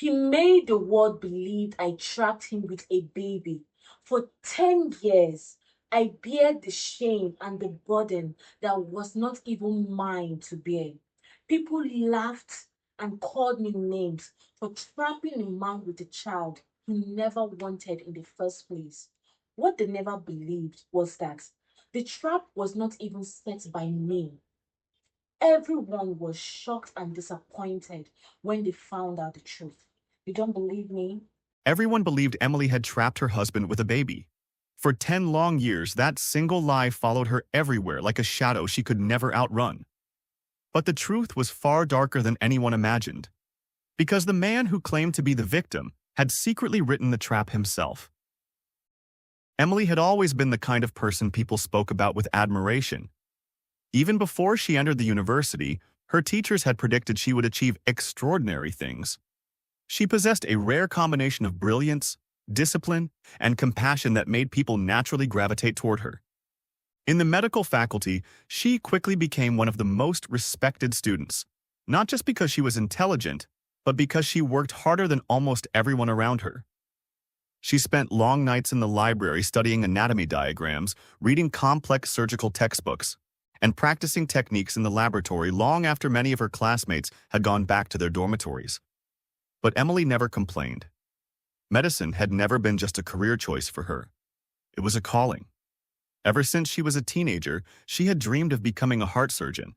He made the world believe I trapped him with a baby. For 10 years, I bared the shame and the burden that was not even mine to bear. People laughed and called me names for trapping a man with a child he never wanted in the first place. What they never believed was that the trap was not even set by me. Everyone was shocked and disappointed when they found out the truth. You don't believe me? Everyone believed Emily had trapped her husband with a baby. For 10 long years, that single lie followed her everywhere like a shadow she could never outrun. But the truth was far darker than anyone imagined, because the man who claimed to be the victim had secretly written the trap himself. Emily had always been the kind of person people spoke about with admiration. Even before she entered the university, her teachers had predicted she would achieve extraordinary things. She possessed a rare combination of brilliance, discipline, and compassion that made people naturally gravitate toward her. In the medical faculty, she quickly became one of the most respected students, not just because she was intelligent, but because she worked harder than almost everyone around her. She spent long nights in the library studying anatomy diagrams, reading complex surgical textbooks, and practicing techniques in the laboratory long after many of her classmates had gone back to their dormitories. But Emily never complained. Medicine had never been just a career choice for her. It was a calling. Ever since she was a teenager, she had dreamed of becoming a heart surgeon.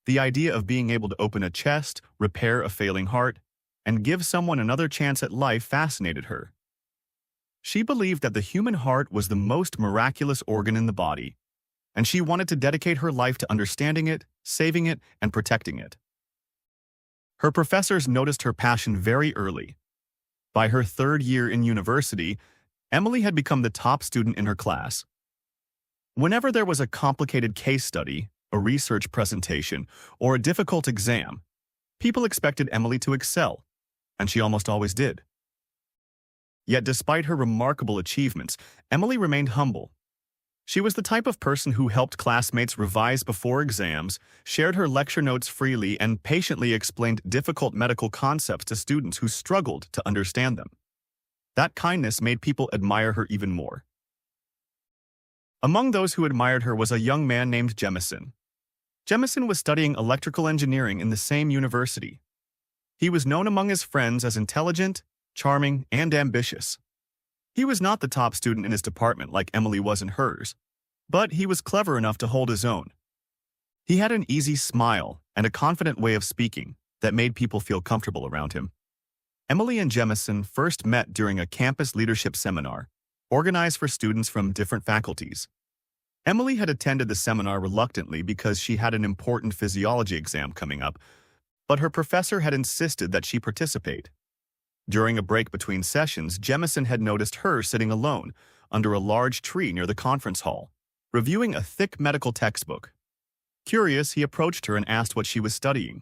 The idea of being able to open a chest, repair a failing heart, and give someone another chance at life fascinated her. She believed that the human heart was the most miraculous organ in the body, and she wanted to dedicate her life to understanding it, saving it, and protecting it. Her professors noticed her passion very early. By her third year in university, Emily had become the top student in her class. Whenever there was a complicated case study, a research presentation, or a difficult exam, people expected Emily to excel, and she almost always did. Yet despite her remarkable achievements, Emily remained humble. She was the type of person who helped classmates revise before exams, shared her lecture notes freely, and patiently explained difficult medical concepts to students who struggled to understand them. That kindness made people admire her even more. Among those who admired her was a young man named Jemisin. Jemisin was studying electrical engineering in the same university. He was known among his friends as intelligent, charming, and ambitious. He was not the top student in his department like Emily was in hers, but he was clever enough to hold his own. He had an easy smile and a confident way of speaking that made people feel comfortable around him. Emily and Jemisin first met during a campus leadership seminar, organized for students from different faculties. Emily had attended the seminar reluctantly because she had an important physiology exam coming up, but her professor had insisted that she participate. During a break between sessions, Jemisin had noticed her sitting alone under a large tree near the conference hall, reviewing a thick medical textbook. Curious, he approached her and asked what she was studying.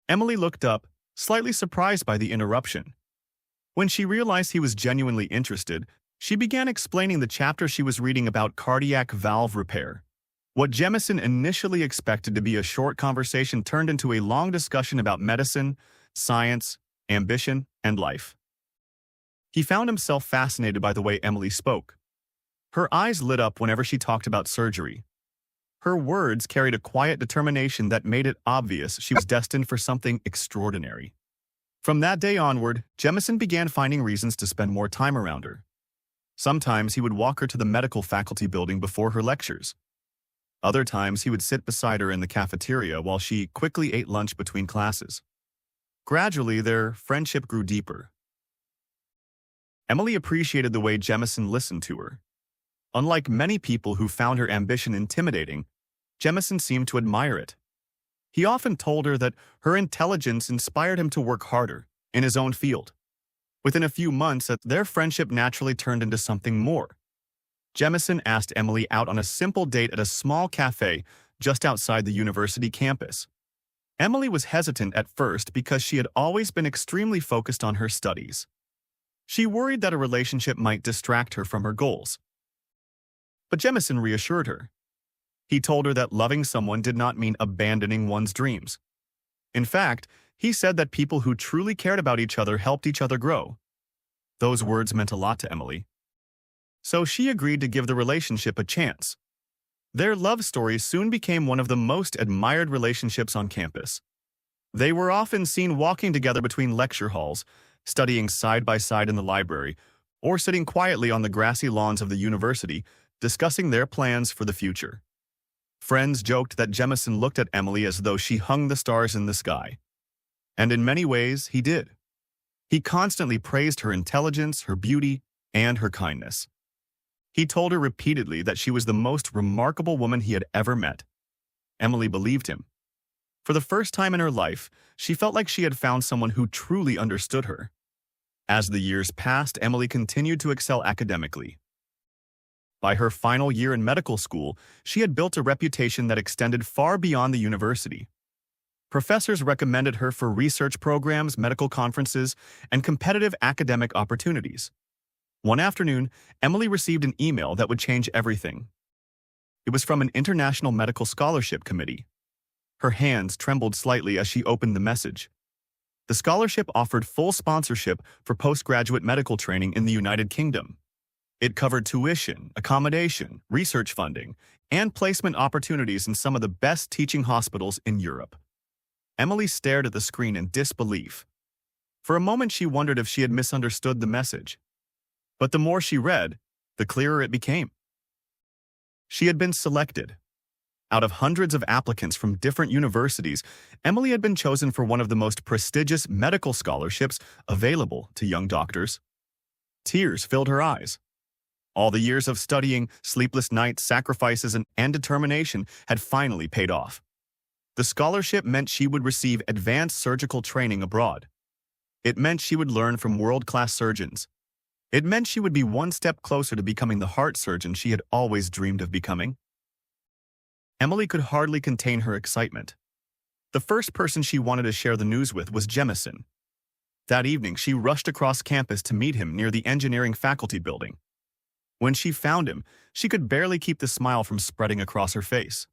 Emily looked up, slightly surprised by the interruption. When she realized he was genuinely interested, she began explaining the chapter she was reading about cardiac valve repair. What Jemisin initially expected to be a short conversation turned into a long discussion about medicine, science, ambition, and life. He found himself fascinated by the way Emily spoke. Her eyes lit up whenever she talked about surgery. Her words carried a quiet determination that made it obvious she was destined for something extraordinary. From that day onward, Jemisin began finding reasons to spend more time around her. Sometimes he would walk her to the medical faculty building before her lectures. Other times he would sit beside her in the cafeteria while she quickly ate lunch between classes. Gradually, their friendship grew deeper. Emily appreciated the way Jemisin listened to her. Unlike many people who found her ambition intimidating, Jemisin seemed to admire it. He often told her that her intelligence inspired him to work harder in his own field. Within a few months, their friendship naturally turned into something more. Jemisin asked Emily out on a simple date at a small cafe just outside the university campus. Emily was hesitant at first because she had always been extremely focused on her studies. She worried that a relationship might distract her from her goals. But Jemisin reassured her. He told her that loving someone did not mean abandoning one's dreams. In fact, He said that people who truly cared about each other helped each other grow. Those words meant a lot to Emily. So she agreed to give the relationship a chance. Their love story soon became one of the most admired relationships on campus. They were often seen walking together between lecture halls, studying side by side in the library, or sitting quietly on the grassy lawns of the university, discussing their plans for the future. Friends joked that Jemisin looked at Emily as though she hung the stars in the sky. And in many ways, he did. He constantly praised her intelligence, her beauty, and her kindness. He told her repeatedly that she was the most remarkable woman he had ever met. Emily believed him. For the first time in her life, she felt like she had found someone who truly understood her. As the years passed, Emily continued to excel academically. By her final year in medical school, she had built a reputation that extended far beyond the university. Professors recommended her for research programs, medical conferences, and competitive academic opportunities. One afternoon, Emily received an email that would change everything. It was from an international medical scholarship committee. Her hands trembled slightly as she opened the message. The scholarship offered full sponsorship for postgraduate medical training in the United Kingdom. It covered tuition, accommodation, research funding, and placement opportunities in some of the best teaching hospitals in Europe. Emily stared at the screen in disbelief. For a moment, she wondered if she had misunderstood the message. But the more she read, the clearer it became. She had been selected. Out of hundreds of applicants from different universities, Emily had been chosen for one of the most prestigious medical scholarships available to young doctors. Tears filled her eyes. All the years of studying, sleepless nights, sacrifices, and determination had finally paid off. The scholarship meant she would receive advanced surgical training abroad. It meant she would learn from world-class surgeons. It meant she would be one step closer to becoming the heart surgeon she had always dreamed of becoming. Emily could hardly contain her excitement. The first person she wanted to share the news with was Jemisin. That evening, she rushed across campus to meet him near the engineering faculty building. When she found him, she could barely keep the smile from spreading across her face.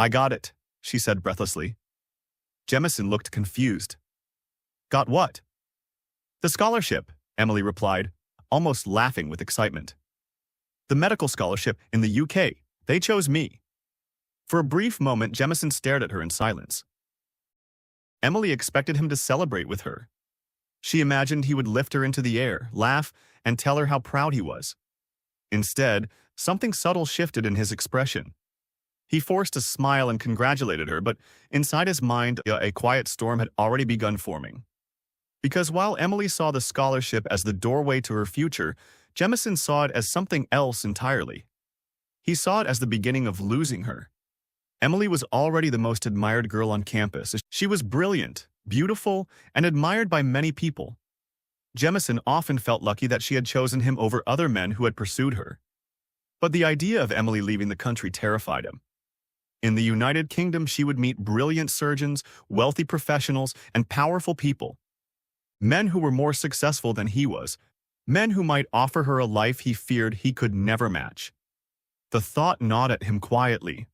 "I got it," she said breathlessly. Jemisin looked confused. "Got what?" "The scholarship," Emily replied, almost laughing with excitement. "The medical scholarship in the UK. They chose me." For a brief moment, Jemisin stared at her in silence. Emily expected him to celebrate with her. She imagined he would lift her into the air, laugh, and tell her how proud he was. Instead, something subtle shifted in his expression. He forced a smile and congratulated her, but inside his mind, a quiet storm had already begun forming. Because while Emily saw the scholarship as the doorway to her future, Jemisin saw it as something else entirely. He saw it as the beginning of losing her. Emily was already the most admired girl on campus. She was brilliant, beautiful, and admired by many people. Jemisin often felt lucky that she had chosen him over other men who had pursued her. But the idea of Emily leaving the country terrified him. In the United Kingdom, she would meet brilliant surgeons, wealthy professionals, and powerful people. Men who were more successful than he was. Men who might offer her a life he feared he could never match. The thought gnawed at him quietly.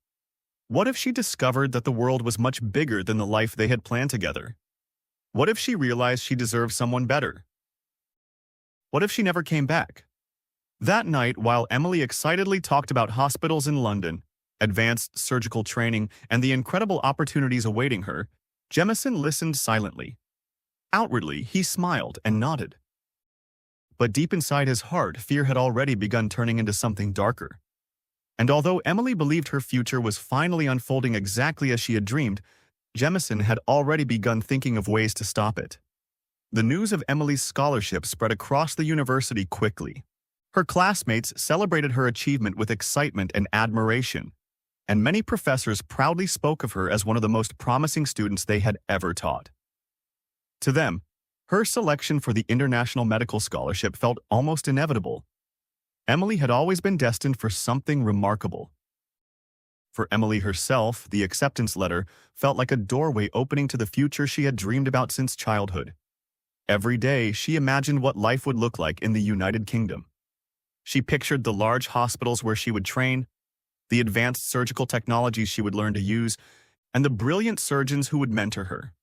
What if she discovered that the world was much bigger than the life they had planned together? What if she realized she deserved someone better? What if she never came back? That night, while Emily excitedly talked about hospitals in London, advanced surgical training, and the incredible opportunities awaiting her, Jemisin listened silently. Outwardly, he smiled and nodded. But deep inside his heart, fear had already begun turning into something darker. And although Emily believed her future was finally unfolding exactly as she had dreamed, Jemisin had already begun thinking of ways to stop it. The news of Emily's scholarship spread across the university quickly. Her classmates celebrated her achievement with excitement and admiration, and many professors proudly spoke of her as one of the most promising students they had ever taught. To them, her selection for the International Medical Scholarship felt almost inevitable. Emily had always been destined for something remarkable. For Emily herself, the acceptance letter felt like a doorway opening to the future she had dreamed about since childhood. Every day, she imagined what life would look like in the United Kingdom. She pictured the large hospitals where she would train, the advanced surgical technologies she would learn to use, and the brilliant surgeons who would mentor her.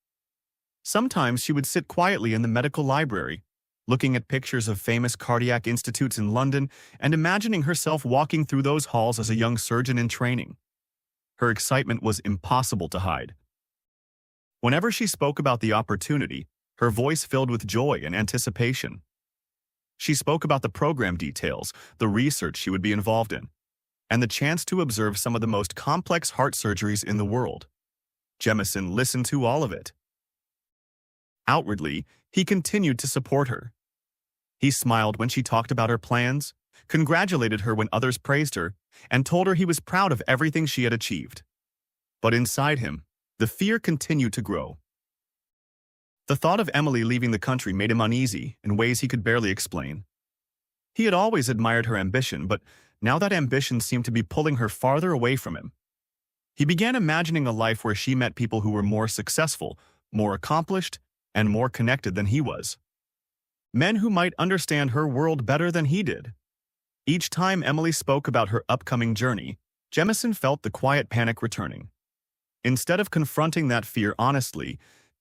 Sometimes she would sit quietly in the medical library, looking at pictures of famous cardiac institutes in London and imagining herself walking through those halls as a young surgeon in training. Her excitement was impossible to hide. Whenever she spoke about the opportunity, her voice filled with joy and anticipation. She spoke about the program details, the research she would be involved in, and the chance to observe some of the most complex heart surgeries in the world. Jemisin listened to all of it. Outwardly, he continued to support her. He smiled when she talked about her plans, congratulated her when others praised her, and told her he was proud of everything she had achieved. But inside him, the fear continued to grow. The thought of Emily leaving the country made him uneasy in ways he could barely explain. He had always admired her ambition, but now that ambition seemed to be pulling her farther away from him. He began imagining a life where she met people who were more successful, more accomplished, and more connected than he was. Men who might understand her world better than he did. Each time Emily spoke about her upcoming journey, Jemisin felt the quiet panic returning. Instead of confronting that fear honestly,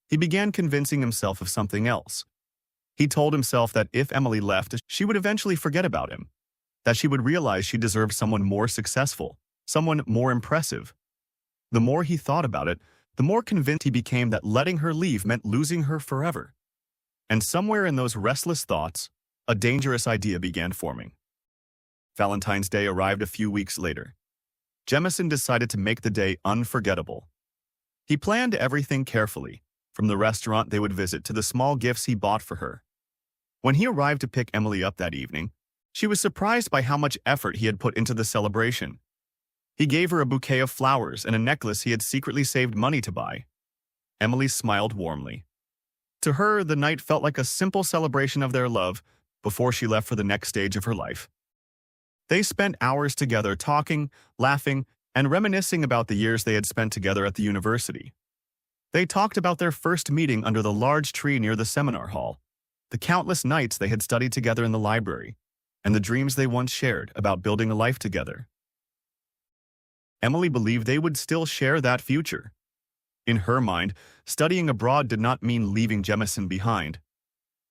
he began convincing himself of something else. He told himself that if Emily left, she would eventually forget about him, that she would realize she deserved someone more successful, someone more impressive. The more he thought about it, the more convinced he became that letting her leave meant losing her forever. And somewhere in those restless thoughts, a dangerous idea began forming. Valentine's Day arrived a few weeks later. Jemisin decided to make the day unforgettable. He planned everything carefully, from the restaurant they would visit to the small gifts he bought for her. When he arrived to pick Emily up that evening, she was surprised by how much effort he had put into the celebration. He gave her a bouquet of flowers and a necklace he had secretly saved money to buy. Emily smiled warmly. To her, the night felt like a simple celebration of their love before she left for the next stage of her life. They spent hours together talking, laughing, and reminiscing about the years they had spent together at the university. They talked about their first meeting under the large tree near the seminar hall, the countless nights they had studied together in the library, and the dreams they once shared about building a life together. Emily believed they would still share that future. In her mind, studying abroad did not mean leaving Jemisin behind.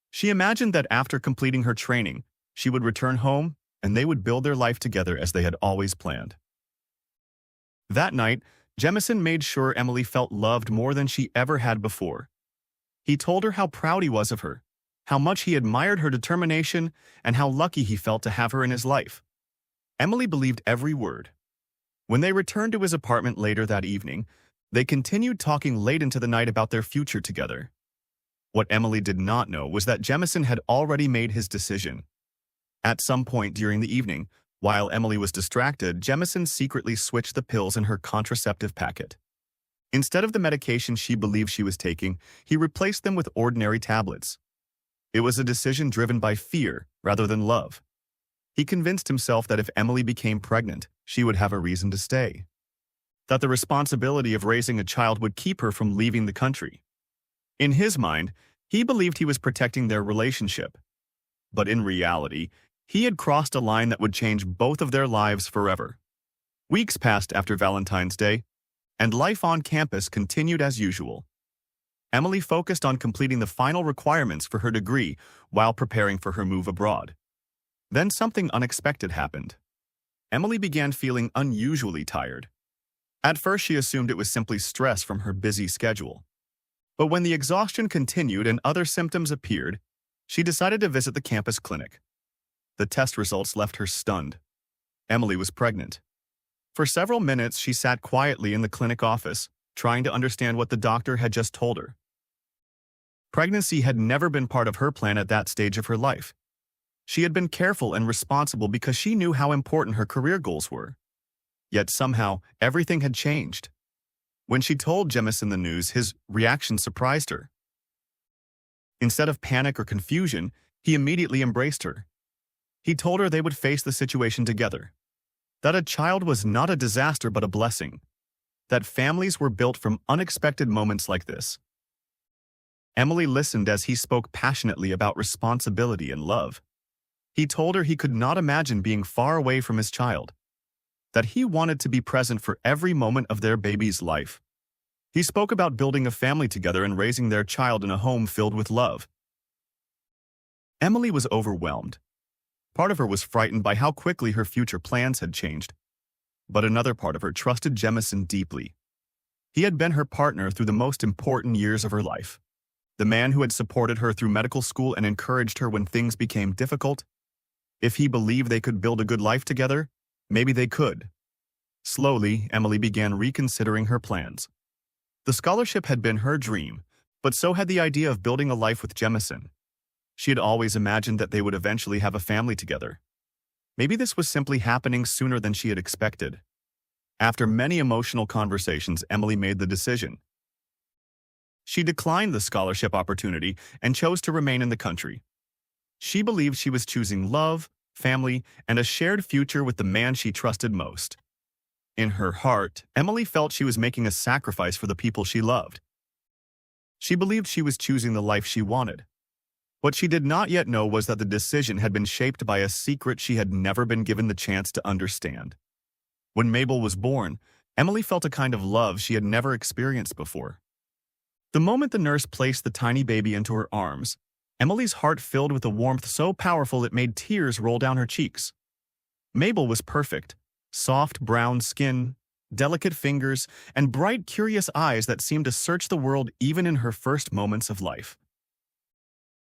She imagined that after completing her training, she would return home and they would build their life together as they had always planned. That night, Jemisin made sure Emily felt loved more than she ever had before. He told her how proud he was of her, how much he admired her determination, and how lucky he felt to have her in his life. Emily believed every word. When they returned to his apartment later that evening, they continued talking late into the night about their future together. What Emily did not know was that Jemisin had already made his decision. At some point during the evening, while Emily was distracted, Jemisin secretly switched the pills in her contraceptive packet. Instead of the medication she believed she was taking, he replaced them with ordinary tablets. It was a decision driven by fear rather than love. He convinced himself that if Emily became pregnant, she would have a reason to stay. That the responsibility of raising a child would keep her from leaving the country. In his mind, he believed he was protecting their relationship. But in reality, he had crossed a line that would change both of their lives forever. Weeks passed after Valentine's Day, and life on campus continued as usual. Emily focused on completing the final requirements for her degree while preparing for her move abroad. Then something unexpected happened. Emily began feeling unusually tired. At first, she assumed it was simply stress from her busy schedule. But when the exhaustion continued and other symptoms appeared, she decided to visit the campus clinic. The test results left her stunned. Emily was pregnant. For several minutes, she sat quietly in the clinic office, trying to understand what the doctor had just told her. Pregnancy had never been part of her plan at that stage of her life. She had been careful and responsible because she knew how important her career goals were. Yet somehow, everything had changed. When she told Jemisin the news, his reaction surprised her. Instead of panic or confusion, he immediately embraced her. He told her they would face the situation together. That a child was not a disaster but a blessing. That families were built from unexpected moments like this. Emily listened as he spoke passionately about responsibility and love. He told her he could not imagine being far away from his child. That he wanted to be present for every moment of their baby's life. He spoke about building a family together and raising their child in a home filled with love. Emily was overwhelmed. Part of her was frightened by how quickly her future plans had changed, but another part of her trusted Jemisin deeply. He had been her partner through the most important years of her life. The man who had supported her through medical school and encouraged her when things became difficult. If he believed they could build a good life together, maybe they could. Slowly, Emily began reconsidering her plans. The scholarship had been her dream, but so had the idea of building a life with Jemisin. She had always imagined that they would eventually have a family together. Maybe this was simply happening sooner than she had expected. After many emotional conversations, Emily made the decision. She declined the scholarship opportunity and chose to remain in the country. She believed she was choosing love, family, and a shared future with the man she trusted most. In her heart, Emily felt she was making a sacrifice for the people she loved. She believed she was choosing the life she wanted. What she did not yet know was that the decision had been shaped by a secret she had never been given the chance to understand. When Mabel was born, Emily felt a kind of love she had never experienced before. The moment the nurse placed the tiny baby into her arms, Emily's heart filled with a warmth so powerful it made tears roll down her cheeks. Mabel was perfect. Soft brown skin, delicate fingers, and bright, curious eyes that seemed to search the world even in her first moments of life.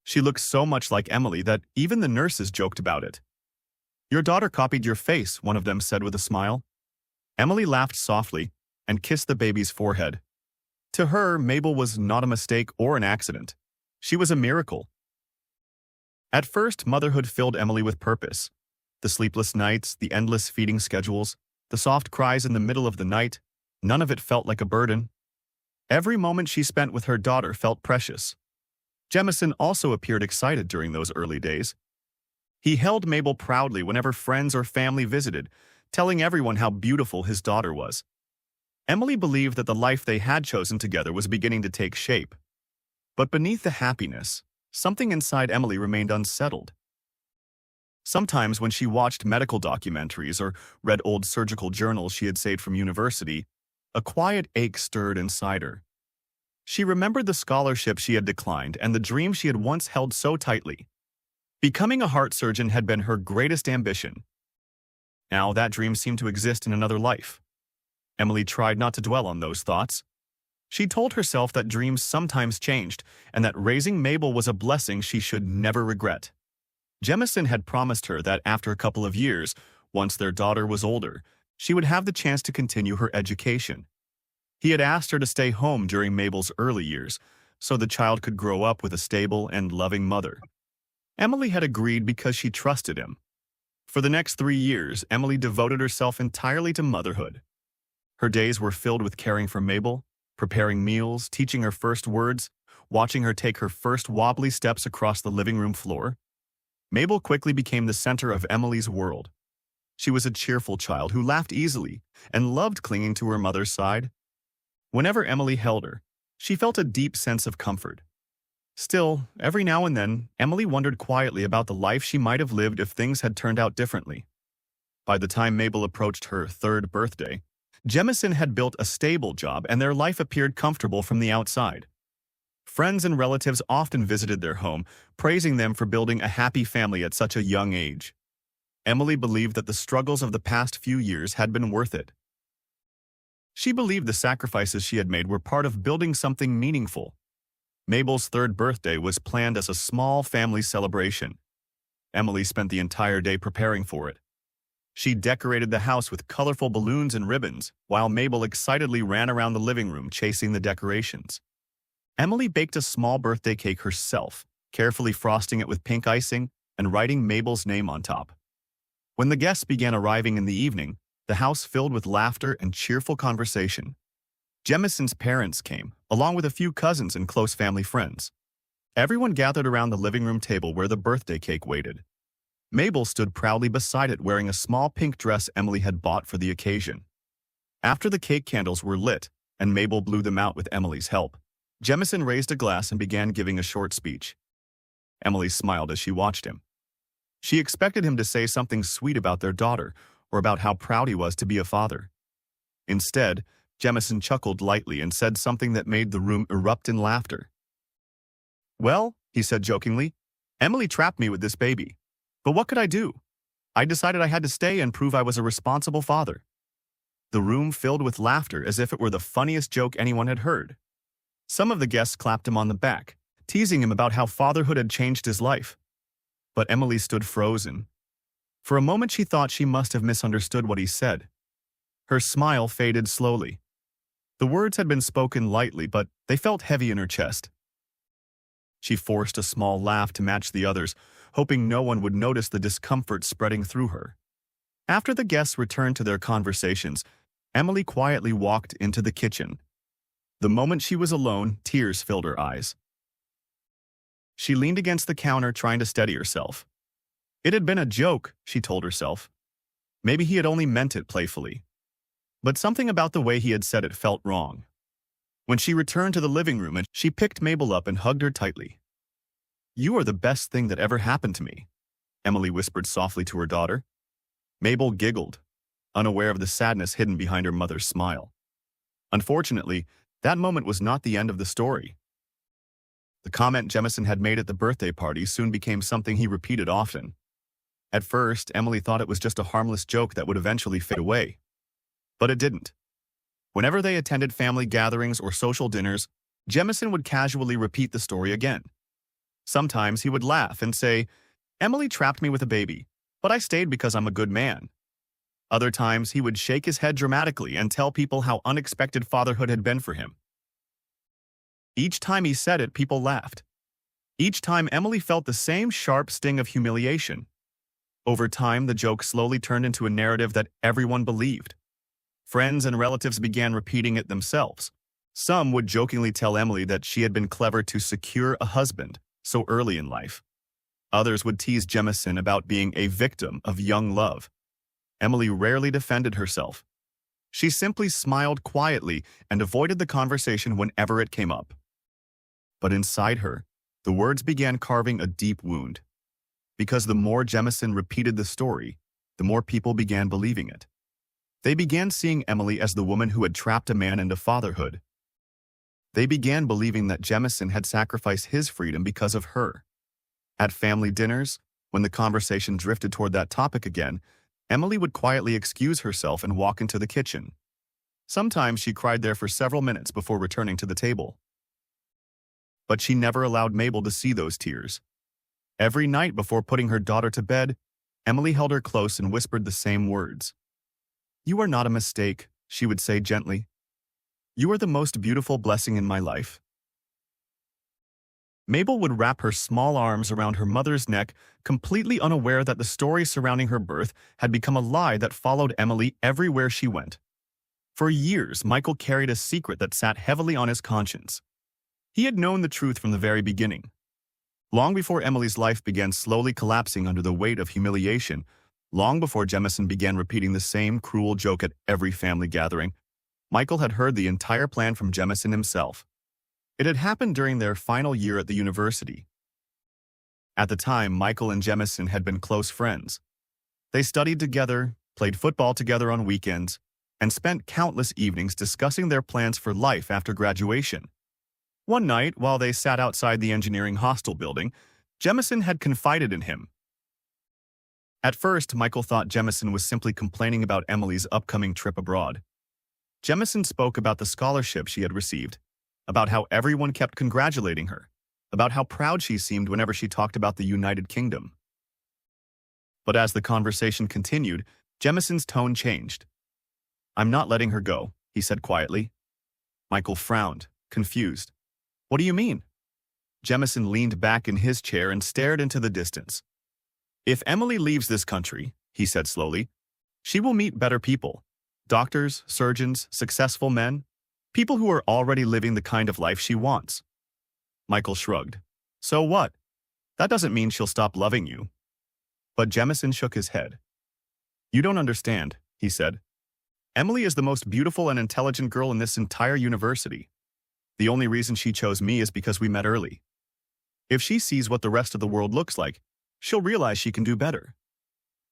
She looked so much like Emily that even the nurses joked about it. "Your daughter copied your face," one of them said with a smile. Emily laughed softly and kissed the baby's forehead. To her, Mabel was not a mistake or an accident. She was a miracle. At first, motherhood filled Emily with purpose. The sleepless nights, the endless feeding schedules, the soft cries in the middle of the night, none of it felt like a burden. Every moment she spent with her daughter felt precious. Jemisin also appeared excited during those early days. He held Mabel proudly whenever friends or family visited, telling everyone how beautiful his daughter was. Emily believed that the life they had chosen together was beginning to take shape. But beneath the happiness, something inside Emily remained unsettled. Sometimes when she watched medical documentaries or read old surgical journals she had saved from university, a quiet ache stirred inside her. She remembered the scholarship she had declined and the dream she had once held so tightly. Becoming a heart surgeon had been her greatest ambition. Now that dream seemed to exist in another life. Emily tried not to dwell on those thoughts. She told herself that dreams sometimes changed and that raising Mabel was a blessing she should never regret. Jemisin had promised her that after a couple of years, once their daughter was older, she would have the chance to continue her education. He had asked her to stay home during Mabel's early years, so the child could grow up with a stable and loving mother. Emily had agreed because she trusted him. For the next 3 years, Emily devoted herself entirely to motherhood. Her days were filled with caring for Mabel, preparing meals, teaching her first words, watching her take her first wobbly steps across the living room floor. Mabel quickly became the center of Emily's world. She was a cheerful child who laughed easily and loved clinging to her mother's side. Whenever Emily held her, she felt a deep sense of comfort. Still, every now and then, Emily wondered quietly about the life she might have lived if things had turned out differently. By the time Mabel approached her 3rd birthday, Jemisin had built a stable job and their life appeared comfortable from the outside. Friends and relatives often visited their home, praising them for building a happy family at such a young age. Emily believed that the struggles of the past few years had been worth it. She believed the sacrifices she had made were part of building something meaningful. Mabel's 3rd birthday was planned as a small family celebration. Emily spent the entire day preparing for it. She decorated the house with colorful balloons and ribbons, while Mabel excitedly ran around the living room chasing the decorations. Emily baked a small birthday cake herself, carefully frosting it with pink icing and writing Mabel's name on top. When the guests began arriving in the evening, the house filled with laughter and cheerful conversation. Jemisin's parents came, along with a few cousins and close family friends. Everyone gathered around the living room table where the birthday cake waited. Mabel stood proudly beside it wearing a small pink dress Emily had bought for the occasion. After the cake candles were lit, and Mabel blew them out with Emily's help, Jemisin raised a glass and began giving a short speech. Emily smiled as she watched him. She expected him to say something sweet about their daughter or about how proud he was to be a father. Instead, Jemisin chuckled lightly and said something that made the room erupt in laughter. "Well," he said jokingly, "Emily trapped me with this baby. But what could I do? I decided I had to stay and prove I was a responsible father." The room filled with laughter as if it were the funniest joke anyone had heard. Some of the guests clapped him on the back, teasing him about how fatherhood had changed his life. But Emily stood frozen. For a moment she thought she must have misunderstood what he said. Her smile faded slowly. The words had been spoken lightly, but they felt heavy in her chest. She forced a small laugh to match the others, hoping no one would notice the discomfort spreading through her. After the guests returned to their conversations, Emily quietly walked into the kitchen. The moment she was alone, tears filled her eyes. She leaned against the counter, trying to steady herself. It had been a joke, she told herself. Maybe he had only meant it playfully. But something about the way he had said it felt wrong. When she returned to the living room, she picked Mabel up and hugged her tightly. "You are the best thing that ever happened to me," Emily whispered softly to her daughter. Mabel giggled, unaware of the sadness hidden behind her mother's smile. Unfortunately, that moment was not the end of the story. The comment Jemisin had made at the birthday party soon became something he repeated often. At first, Emily thought it was just a harmless joke that would eventually fade away. But it didn't. Whenever they attended family gatherings or social dinners, Jemisin would casually repeat the story again. Sometimes he would laugh and say, "Emily trapped me with a baby, but I stayed because I'm a good man." Other times, he would shake his head dramatically and tell people how unexpected fatherhood had been for him. Each time he said it, people laughed. Each time, Emily felt the same sharp sting of humiliation. Over time, the joke slowly turned into a narrative that everyone believed. Friends and relatives began repeating it themselves. Some would jokingly tell Emily that she had been clever to secure a husband so early in life. Others would tease Jemisin about being a victim of young love. Emily rarely defended herself. She simply smiled quietly and avoided the conversation whenever it came up. But inside her, the words began carving a deep wound. Because the more Jemisin repeated the story, the more people began believing it. They began seeing Emily as the woman who had trapped a man into fatherhood. They began believing that Jemisin had sacrificed his freedom because of her. At family dinners, when the conversation drifted toward that topic again, Emily would quietly excuse herself and walk into the kitchen. Sometimes she cried there for several minutes before returning to the table. But she never allowed Mabel to see those tears. Every night before putting her daughter to bed, Emily held her close and whispered the same words. "You are not a mistake," she would say gently. "You are the most beautiful blessing in my life." Mabel would wrap her small arms around her mother's neck, completely unaware that the story surrounding her birth had become a lie that followed Emily everywhere she went. For years, Michael carried a secret that sat heavily on his conscience. He had known the truth from the very beginning. Long before Emily's life began slowly collapsing under the weight of humiliation, long before Jemisin began repeating the same cruel joke at every family gathering, Michael had heard the entire plan from Jemisin himself. It had happened during their final year at the university. At the time, Michael and Jemisin had been close friends. They studied together, played football together on weekends, and spent countless evenings discussing their plans for life after graduation. One night, while they sat outside the engineering hostel building, Jemisin had confided in him. At first, Michael thought Jemisin was simply complaining about Emily's upcoming trip abroad. Jemisin spoke about the scholarship she had received, about how everyone kept congratulating her, about how proud she seemed whenever she talked about the United Kingdom. But as the conversation continued, Jemisin's tone changed. "I'm not letting her go," he said quietly. Michael frowned, confused. "What do you mean?" Jemisin leaned back in his chair and stared into the distance. "If Emily leaves this country," he said slowly, "she will meet better people. Doctors, surgeons, successful men. People who are already living the kind of life she wants." Michael shrugged. "So what? That doesn't mean she'll stop loving you." But Jemisin shook his head. "You don't understand," he said. "Emily is the most beautiful and intelligent girl in this entire university. The only reason she chose me is because we met early. If she sees what the rest of the world looks like, she'll realize she can do better."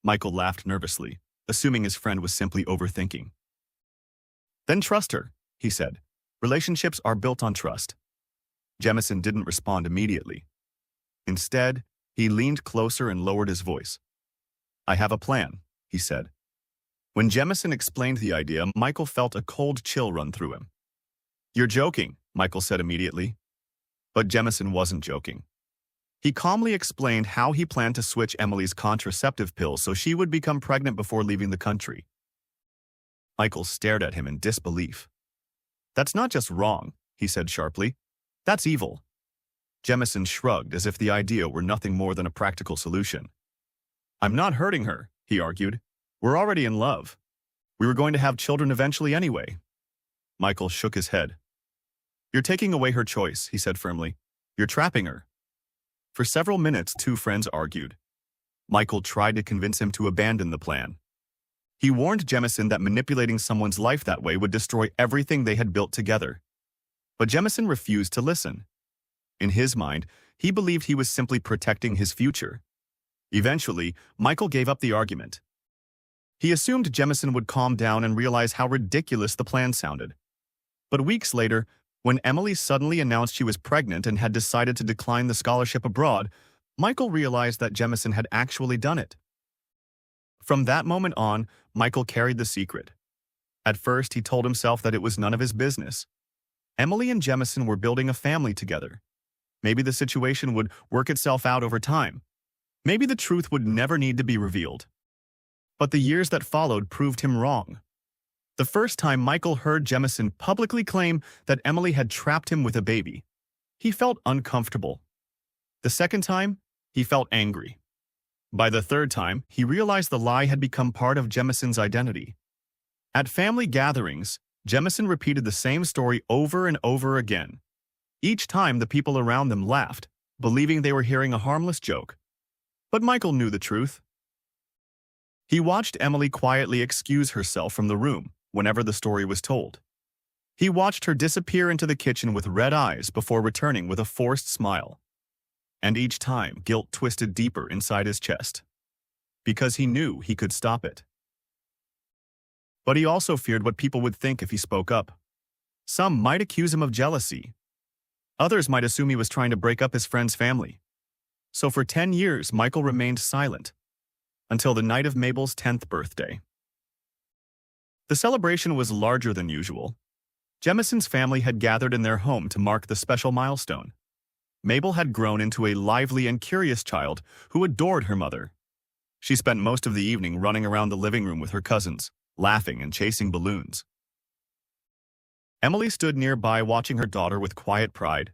Michael laughed nervously, assuming his friend was simply overthinking. "Then trust her," he said. Relationships are built on trust. Jemisin didn't respond immediately. Instead, he leaned closer and lowered his voice. I have a plan, he said. When Jemisin explained the idea, Michael felt a cold chill run through him. You're joking, Michael said immediately. But Jemisin wasn't joking. He calmly explained how he planned to switch Emily's contraceptive pills so she would become pregnant before leaving the country. Michael stared at him in disbelief. That's not just wrong, he said sharply. That's evil. Jemisin shrugged as if the idea were nothing more than a practical solution. I'm not hurting her, he argued. We're already in love. We were going to have children eventually anyway. Michael shook his head. You're taking away her choice, he said firmly. You're trapping her. For several minutes, two friends argued. Michael tried to convince him to abandon the plan. He warned Jemisin that manipulating someone's life that way would destroy everything they had built together. But Jemisin refused to listen. In his mind, he believed he was simply protecting his future. Eventually, Michael gave up the argument. He assumed Jemisin would calm down and realize how ridiculous the plan sounded. But weeks later, when Emily suddenly announced she was pregnant and had decided to decline the scholarship abroad, Michael realized that Jemisin had actually done it. From that moment on, Michael carried the secret. At first, he told himself that it was none of his business. Emily and Jemisin were building a family together. Maybe the situation would work itself out over time. Maybe the truth would never need to be revealed. But the years that followed proved him wrong. The first time Michael heard Jemisin publicly claim that Emily had trapped him with a baby, he felt uncomfortable. The second time, he felt angry. By the third time, he realized the lie had become part of Jemisin's identity. At family gatherings, Jemisin repeated the same story over and over again. Each time, the people around them laughed, believing they were hearing a harmless joke. But Michael knew the truth. He watched Emily quietly excuse herself from the room whenever the story was told. He watched her disappear into the kitchen with red eyes before returning with a forced smile. And each time, guilt twisted deeper inside his chest. Because he knew he could stop it. But he also feared what people would think if he spoke up. Some might accuse him of jealousy. Others might assume he was trying to break up his friend's family. So for 10 years, Michael remained silent. Until the night of Mabel's 10th birthday. The celebration was larger than usual. Jemisin's family had gathered in their home to mark the special milestone. Mabel had grown into a lively and curious child who adored her mother. She spent most of the evening running around the living room with her cousins, laughing and chasing balloons. Emily stood nearby watching her daughter with quiet pride.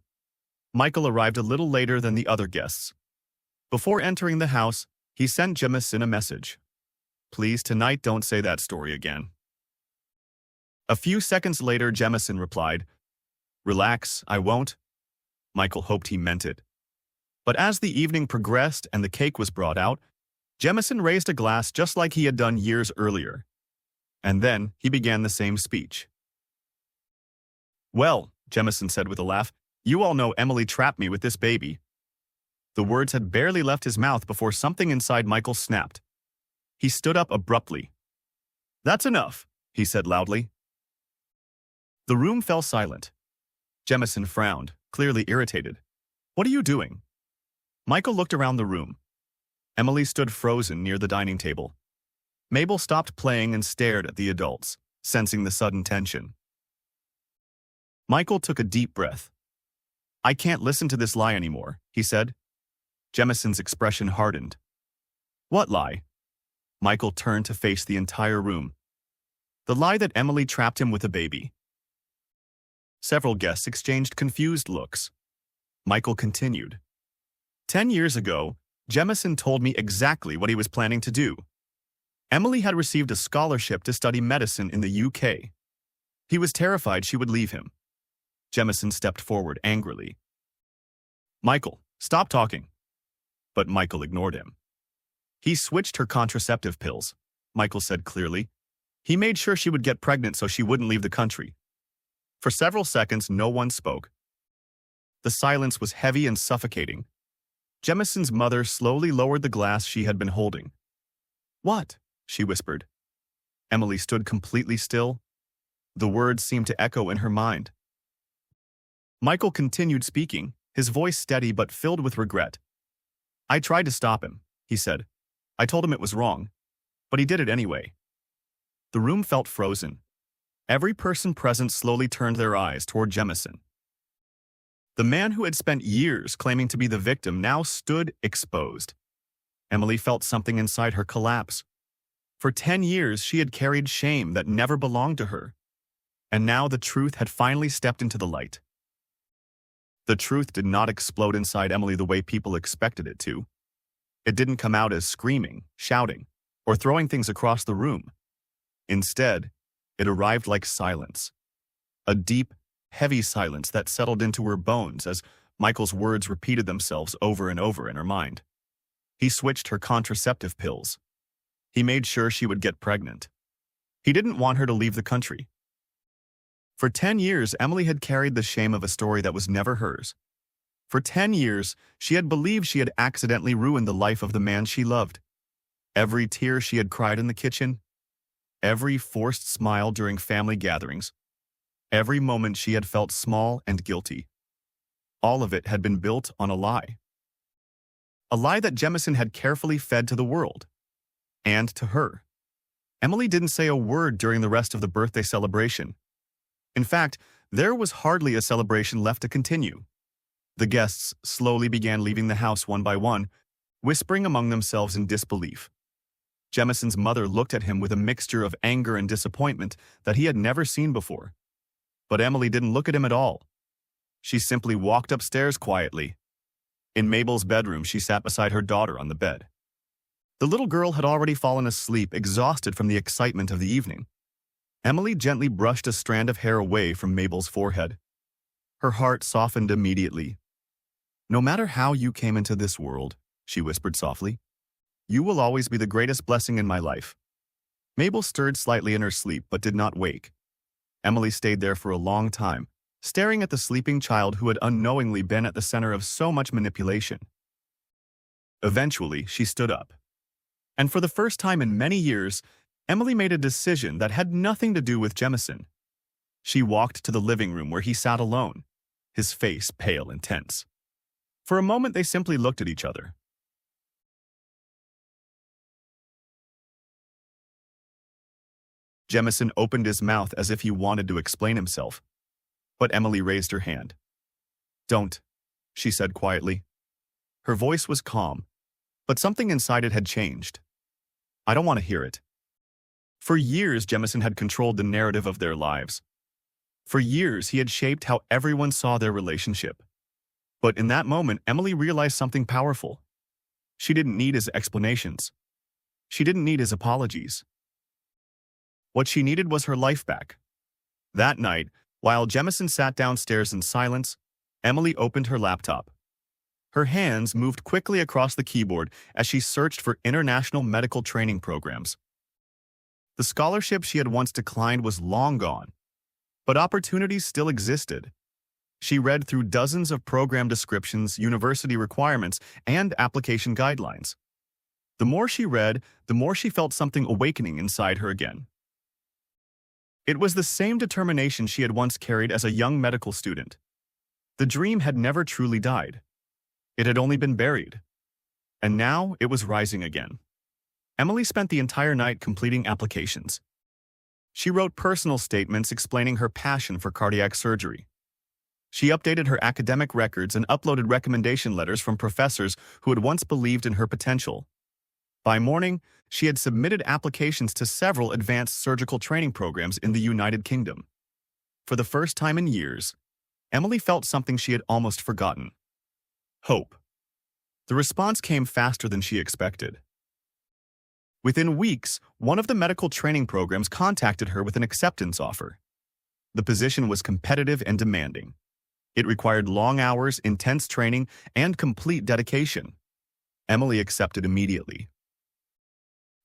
Michael arrived a little later than the other guests. Before entering the house, he sent Jemisin a message. Please, tonight don't say that story again. A few seconds later, Jemisin replied, Relax, I won't. Michael hoped he meant it. But as the evening progressed and the cake was brought out, Jemisin raised a glass just like he had done years earlier. And then he began the same speech. Well, Jemisin said with a laugh, you all know Emily trapped me with this baby. The words had barely left his mouth before something inside Michael snapped. He stood up abruptly. That's enough, he said loudly. The room fell silent. Jemisin frowned, clearly irritated. What are you doing? Michael looked around the room. Emily stood frozen near the dining table. Mabel stopped playing and stared at the adults, sensing the sudden tension. Michael took a deep breath. I can't listen to this lie anymore, he said. Jemisin's expression hardened. What lie? Michael turned to face the entire room. The lie that Emily trapped him with a baby. Several guests exchanged confused looks. Michael continued. 10 years ago, Jemisin told me exactly what he was planning to do. Emily had received a scholarship to study medicine in the UK. He was terrified she would leave him. Jemisin stepped forward angrily. Michael, stop talking. But Michael ignored him. He switched her contraceptive pills, Michael said clearly. He made sure she would get pregnant so she wouldn't leave the country. For several seconds, no one spoke. The silence was heavy and suffocating. Jemisin's mother slowly lowered the glass she had been holding. What? She whispered. Emily stood completely still. The words seemed to echo in her mind. Michael continued speaking, his voice steady but filled with regret. I tried to stop him, he said. I told him it was wrong, but he did it anyway. The room felt frozen. Every person present slowly turned their eyes toward Jemisin. The man who had spent years claiming to be the victim now stood exposed. Emily felt something inside her collapse. For 10 years, she had carried shame that never belonged to her. And now the truth had finally stepped into the light. The truth did not explode inside Emily the way people expected it to. It didn't come out as screaming, shouting, or throwing things across the room. Instead, it arrived like silence. A deep, heavy silence that settled into her bones as Michael's words repeated themselves over and over in her mind. He switched her contraceptive pills. He made sure she would get pregnant. He didn't want her to leave the country. For 10 years, Emily had carried the shame of a story that was never hers. For 10 years, she had believed she had accidentally ruined the life of the man she loved. Every tear she had cried in the kitchen, every forced smile during family gatherings, every moment she had felt small and guilty. All of it had been built on a lie. A lie that Jemisin had carefully fed to the world. And to her. Emily didn't say a word during the rest of the birthday celebration. In fact, there was hardly a celebration left to continue. The guests slowly began leaving the house one by one, whispering among themselves in disbelief. Jemisin's mother looked at him with a mixture of anger and disappointment that he had never seen before. But Emily didn't look at him at all. She simply walked upstairs quietly. In Mabel's bedroom, she sat beside her daughter on the bed. The little girl had already fallen asleep, exhausted from the excitement of the evening. Emily gently brushed a strand of hair away from Mabel's forehead. Her heart softened immediately. No matter how you came into this world, she whispered softly, you will always be the greatest blessing in my life. Mabel stirred slightly in her sleep but did not wake. Emily stayed there for a long time, staring at the sleeping child who had unknowingly been at the center of so much manipulation. Eventually, she stood up. And for the first time in many years, Emily made a decision that had nothing to do with Jemisin. She walked to the living room where he sat alone, his face pale and tense. For a moment, they simply looked at each other. Jemisin opened his mouth as if he wanted to explain himself. But Emily raised her hand. Don't, she said quietly. Her voice was calm, but something inside it had changed. I don't want to hear it. For years, Jemisin had controlled the narrative of their lives. For years, he had shaped how everyone saw their relationship. But in that moment, Emily realized something powerful. She didn't need his explanations. She didn't need his apologies. What she needed was her life back. That night, while Jemisin sat downstairs in silence, Emily opened her laptop. Her hands moved quickly across the keyboard as she searched for international medical training programs. The scholarship she had once declined was long gone, but opportunities still existed. She read through dozens of program descriptions, university requirements, and application guidelines. The more she read, the more she felt something awakening inside her again. It was the same determination she had once carried as a young medical student. The dream had never truly died. It had only been buried. And now it was rising again. Emily spent the entire night completing applications. She wrote personal statements explaining her passion for cardiac surgery. She updated her academic records and uploaded recommendation letters from professors who had once believed in her potential. By morning, she had submitted applications to several advanced surgical training programs in the United Kingdom. For the first time in years, Emily felt something she had almost forgotten. Hope. The response came faster than she expected. Within weeks, one of the medical training programs contacted her with an acceptance offer. The position was competitive and demanding. It required long hours, intense training, and complete dedication. Emily accepted immediately.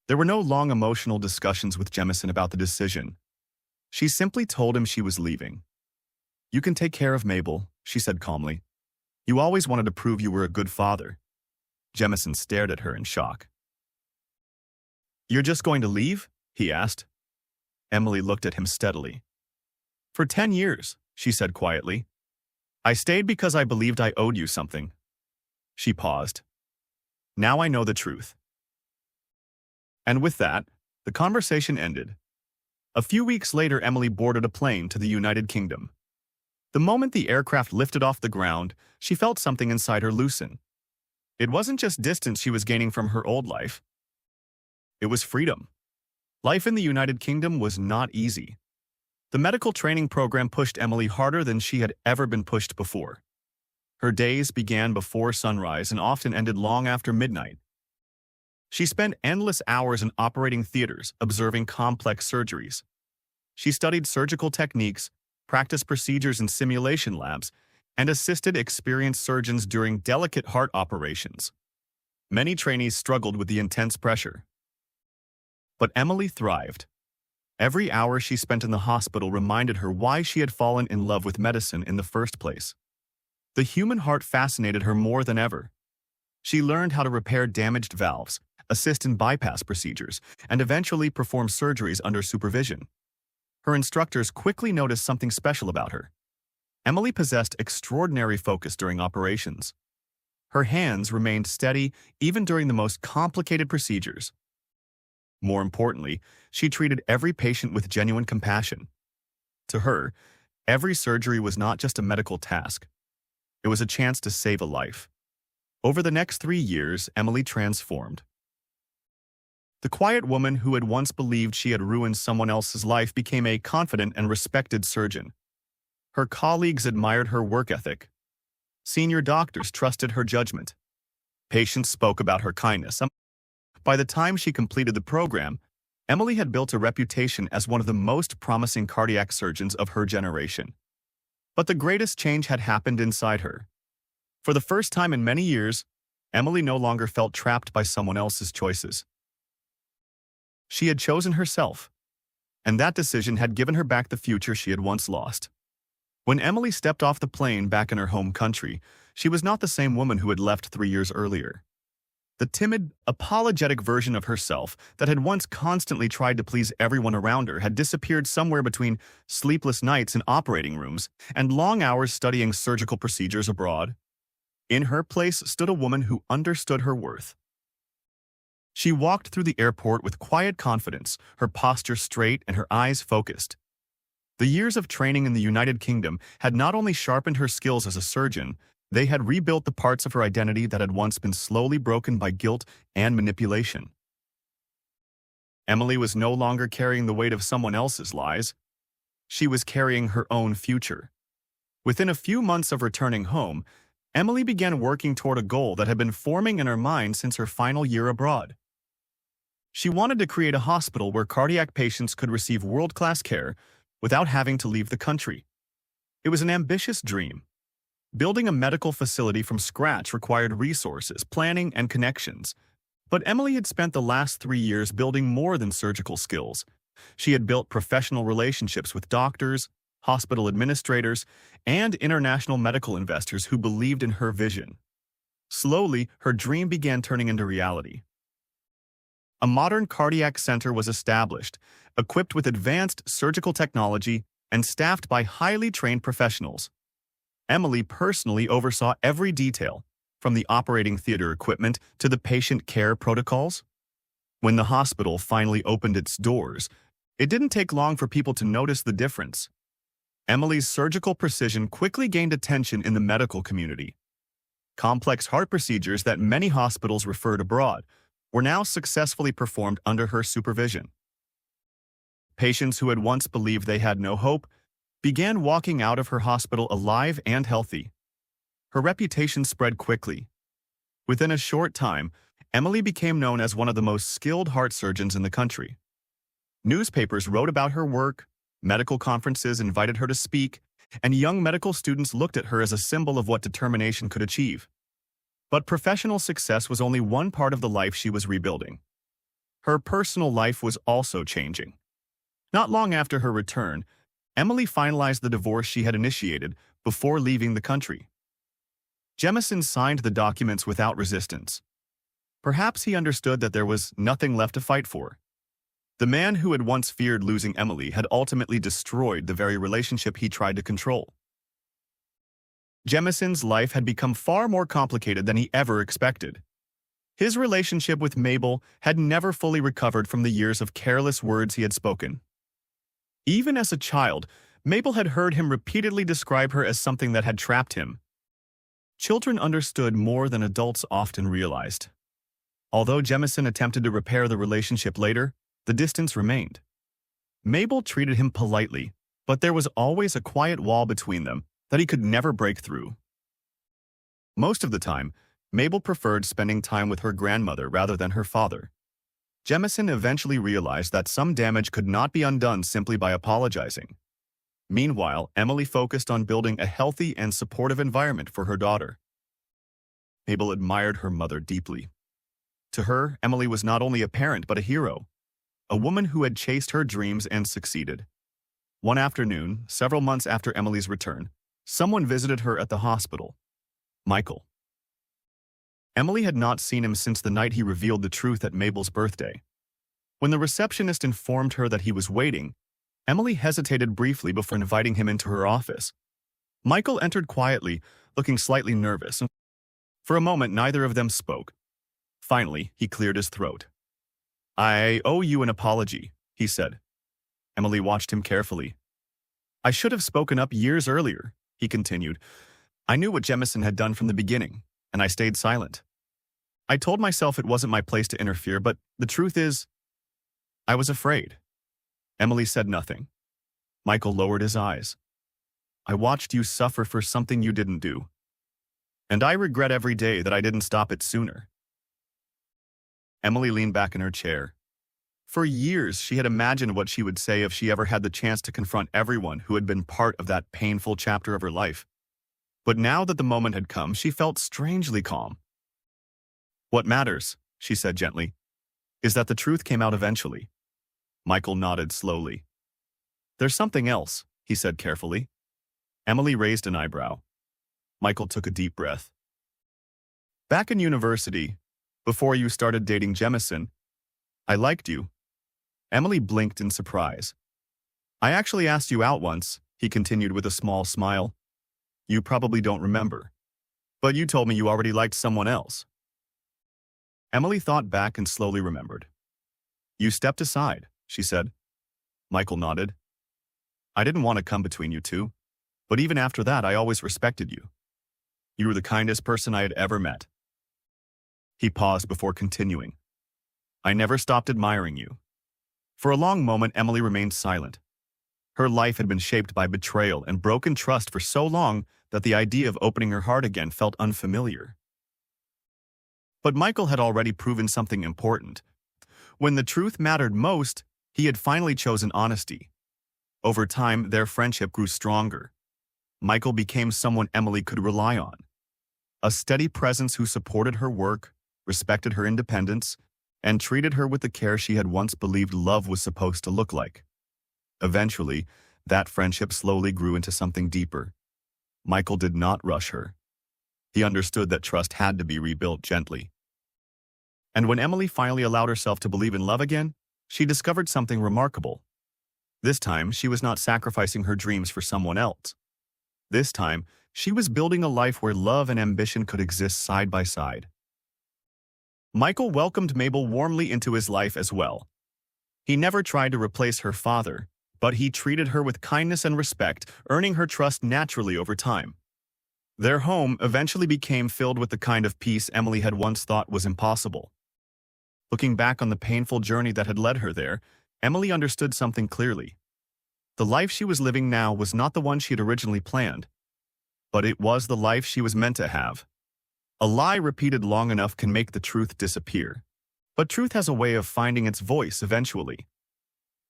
There were no long emotional discussions with Jemisin about the decision. She simply told him she was leaving. You can take care of Mabel, she said calmly. You always wanted to prove you were a good father. Jemisin stared at her in shock. You're just going to leave? He asked. Emily looked at him steadily. For 10 years, she said quietly. I stayed because I believed I owed you something. She paused. Now I know the truth. And with that, the conversation ended. A few weeks later, Emily boarded a plane to the United Kingdom. The moment the aircraft lifted off the ground, she felt something inside her loosen. It wasn't just distance she was gaining from her old life. It was freedom. Life in the United Kingdom was not easy. The medical training program pushed Emily harder than she had ever been pushed before. Her days began before sunrise and often ended long after midnight. She spent endless hours in operating theaters, observing complex surgeries. She studied surgical techniques, practiced procedures in simulation labs, and assisted experienced surgeons during delicate heart operations. Many trainees struggled with the intense pressure. But Emily thrived. Every hour she spent in the hospital reminded her why she had fallen in love with medicine in the first place. The human heart fascinated her more than ever. She learned how to repair damaged valves, assist in bypass procedures, and eventually perform surgeries under supervision. Her instructors quickly noticed something special about her. Emily possessed extraordinary focus during operations. Her hands remained steady even during the most complicated procedures. More importantly, she treated every patient with genuine compassion. To her, every surgery was not just a medical task. It was a chance to save a life. Over the next 3 years, Emily transformed. The quiet woman who had once believed she had ruined someone else's life became a confident and respected surgeon. Her colleagues admired her work ethic. Senior doctors trusted her judgment. Patients spoke about her kindness. By the time she completed the program, Emily had built a reputation as one of the most promising cardiac surgeons of her generation. But the greatest change had happened inside her. For the first time in many years, Emily no longer felt trapped by someone else's choices. She had chosen herself, and that decision had given her back the future she had once lost. When Emily stepped off the plane back in her home country, she was not the same woman who had left 3 years earlier. The timid, apologetic version of herself that had once constantly tried to please everyone around her had disappeared somewhere between sleepless nights in operating rooms and long hours studying surgical procedures abroad. In her place stood a woman who understood her worth. She walked through the airport with quiet confidence, her posture straight and her eyes focused. The years of training in the United Kingdom had not only sharpened her skills as a surgeon, they had rebuilt the parts of her identity that had once been slowly broken by guilt and manipulation. Emily was no longer carrying the weight of someone else's lies. She was carrying her own future. Within a few months of returning home, Emily began working toward a goal that had been forming in her mind since her final year abroad. She wanted to create a hospital where cardiac patients could receive world-class care without having to leave the country. It was an ambitious dream. Building a medical facility from scratch required resources, planning, and connections. But Emily had spent the last 3 years building more than surgical skills. She had built professional relationships with doctors, hospital administrators, and international medical investors who believed in her vision. Slowly, her dream began turning into reality. A modern cardiac center was established, equipped with advanced surgical technology and staffed by highly trained professionals. Emily personally oversaw every detail, from the operating theater equipment to the patient care protocols. When the hospital finally opened its doors, it didn't take long for people to notice the difference. Emily's surgical precision quickly gained attention in the medical community. Complex heart procedures that many hospitals referred abroad were now successfully performed under her supervision. Patients who had once believed they had no hope began walking out of her hospital alive and healthy. Her reputation spread quickly. Within a short time, Emily became known as one of the most skilled heart surgeons in the country. Newspapers wrote about her work, medical conferences invited her to speak, and young medical students looked at her as a symbol of what determination could achieve. But professional success was only one part of the life she was rebuilding. Her personal life was also changing. Not long after her return, Emily finalized the divorce she had initiated before leaving the country. Jemisin signed the documents without resistance. Perhaps he understood that there was nothing left to fight for. The man who had once feared losing Emily had ultimately destroyed the very relationship he tried to control. Jemisin's life had become far more complicated than he ever expected. His relationship with Mabel had never fully recovered from the years of careless words he had spoken. Even as a child, Mabel had heard him repeatedly describe her as something that had trapped him. Children understood more than adults often realized. Although Jemisin attempted to repair the relationship later, the distance remained. Mabel treated him politely, but there was always a quiet wall between them that he could never break through. Most of the time, Mabel preferred spending time with her grandmother rather than her father. Jemisin eventually realized that some damage could not be undone simply by apologizing. Meanwhile, Emily focused on building a healthy and supportive environment for her daughter. Mabel admired her mother deeply. To her, Emily was not only a parent but a hero, a woman who had chased her dreams and succeeded. One afternoon, several months after Emily's return, someone visited her at the hospital. Michael. Emily had not seen him since the night he revealed the truth at Mabel's birthday. When the receptionist informed her that he was waiting, Emily hesitated briefly before inviting him into her office. Michael entered quietly, looking slightly nervous. For a moment, neither of them spoke. Finally, he cleared his throat. "I owe you an apology," he said. Emily watched him carefully. "I should have spoken up years earlier," he continued. "I knew what Jemisin had done from the beginning, and I stayed silent. I told myself it wasn't my place to interfere, but the truth is, I was afraid." Emily said nothing. Michael lowered his eyes. "I watched you suffer for something you didn't do. And I regret every day that I didn't stop it sooner." Emily leaned back in her chair. For years, she had imagined what she would say if she ever had the chance to confront everyone who had been part of that painful chapter of her life. But now that the moment had come, she felt strangely calm. "What matters," she said gently, "is that the truth came out eventually." Michael nodded slowly. "There's something else," he said carefully. Emily raised an eyebrow. Michael took a deep breath. "Back in university, before you started dating Jemisin, I liked you." Emily blinked in surprise. "I actually asked you out once," he continued with a small smile. "You probably don't remember. But you told me you already liked someone else." Emily thought back and slowly remembered. "You stepped aside," she said. Michael nodded. "I didn't want to come between you two, but even after that I always respected you. You were the kindest person I had ever met." He paused before continuing. "I never stopped admiring you." For a long moment, Emily remained silent. Her life had been shaped by betrayal and broken trust for so long that the idea of opening her heart again felt unfamiliar. But Michael had already proven something important. When the truth mattered most, he had finally chosen honesty. Over time, their friendship grew stronger. Michael became someone Emily could rely on. A steady presence who supported her work, respected her independence, and treated her with the care she had once believed love was supposed to look like. Eventually, that friendship slowly grew into something deeper. Michael did not rush her. He understood that trust had to be rebuilt gently. And when Emily finally allowed herself to believe in love again, she discovered something remarkable. This time, she was not sacrificing her dreams for someone else. This time, she was building a life where love and ambition could exist side by side. Michael welcomed Mabel warmly into his life as well. He never tried to replace her father, but he treated her with kindness and respect, earning her trust naturally over time. Their home eventually became filled with the kind of peace Emily had once thought was impossible. Looking back on the painful journey that had led her there, Emily understood something clearly. The life she was living now was not the one she had originally planned, but it was the life she was meant to have. A lie repeated long enough can make the truth disappear, but truth has a way of finding its voice eventually.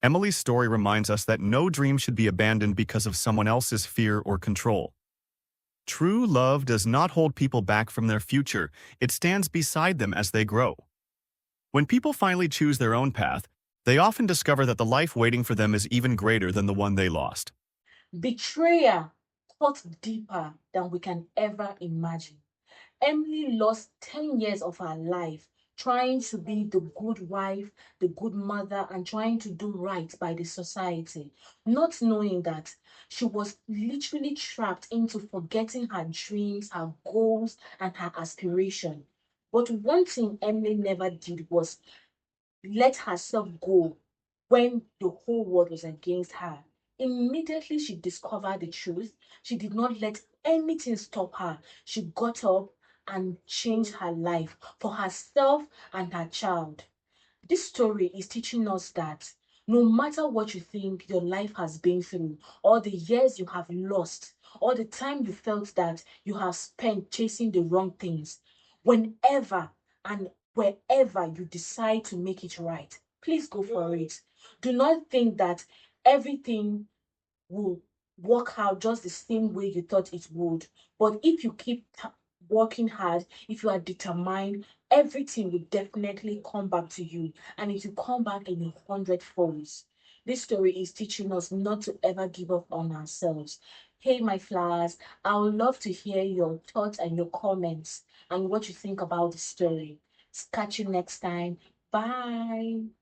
Emily's story reminds us that no dream should be abandoned because of someone else's fear or control. True love does not hold people back from their future, it stands beside them as they grow. When people finally choose their own path, they often discover that the life waiting for them is even greater than the one they lost. Betrayal cut deeper than we can ever imagine. Emily lost 10 years of her life trying to be the good wife, the good mother, and trying to do right by the society, not knowing that she was literally trapped into forgetting her dreams, her goals, and her aspiration. But one thing Emily never did was let herself go when the whole world was against her. Immediately she discovered the truth, she did not let anything stop her. She got up and changed her life for herself and her child. This story is teaching us that no matter what you think your life has been through, or the years you have lost, or the time you felt that you have spent chasing the wrong things, whenever and wherever you decide to make it right, please go for it. Do not think that everything will work out just the same way you thought it would. But if you keep working hard, if you are determined, everything will definitely come back to you, and it will come back in 100 folds. This story is teaching us not to ever give up on ourselves. Hey, my flowers, I would love to hear your thoughts and your comments and what you think about the story. Catch you next time. Bye.